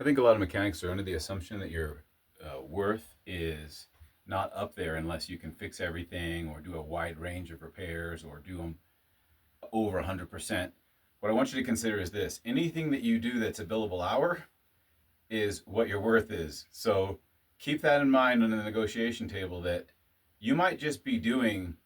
I think a lot of mechanics are under the assumption that your worth is not up there unless you can fix everything or do a wide range of repairs or do them over 100%. What I want you to consider is this: anything that you do that's a billable hour is what your worth is. So keep that in mind on the negotiation table, that you might just be doing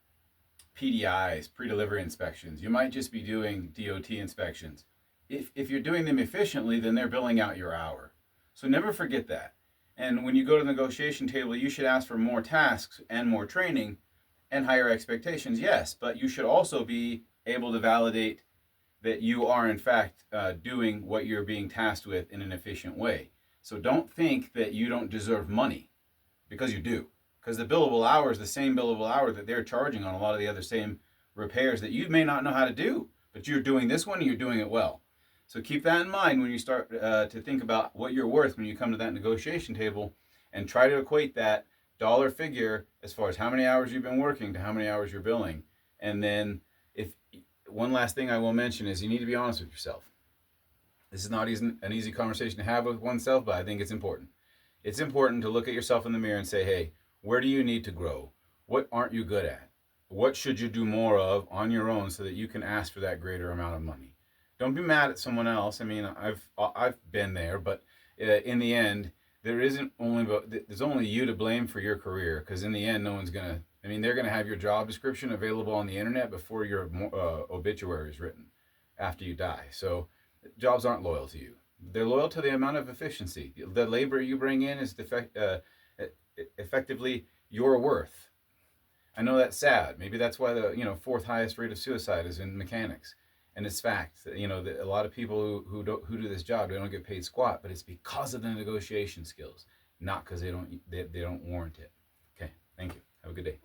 PDIs, pre-delivery inspections. You might just be doing DOT inspections. If you're doing them efficiently, then they're billing out your hour. So never forget that. And when you go to the negotiation table, you should ask for more tasks and more training and higher expectations, yes, but you should also be able to validate that you are in fact doing what you're being tasked with in an efficient way. So don't think that you don't deserve money, because you do. Because the billable hour is the same billable hour that they're charging on a lot of the other same repairs that you may not know how to do, but you're doing this one and you're doing it well. So keep that in mind when you start to think about what you're worth when you come to that negotiation table, and try to equate that dollar figure as far as how many hours you've been working to how many hours you're billing. And then, if one last thing I will mention is, you need to be honest with yourself. This is not an easy conversation to have with oneself, but I think it's important. It's important to look at yourself in the mirror and say, hey, where do you need to grow? What aren't you good at? What should you do more of on your own so that you can ask for that greater amount of money? Don't be mad at someone else. I mean, I've been there, but in the end, there's only you to blame for your career, because in the end, no one's gonna. I mean, they're gonna have your job description available on the internet before your obituary is written after you die. So jobs aren't loyal to you. They're loyal to the amount of efficiency. The labor you bring in is effectively your worth. I know that's sad. Maybe that's why the fourth highest rate of suicide is in mechanics, and it's fact. A lot of people who do this job, they don't get paid squat, but it's because of the negotiation skills, not because they don't warrant it. Okay, thank you. Have a good day.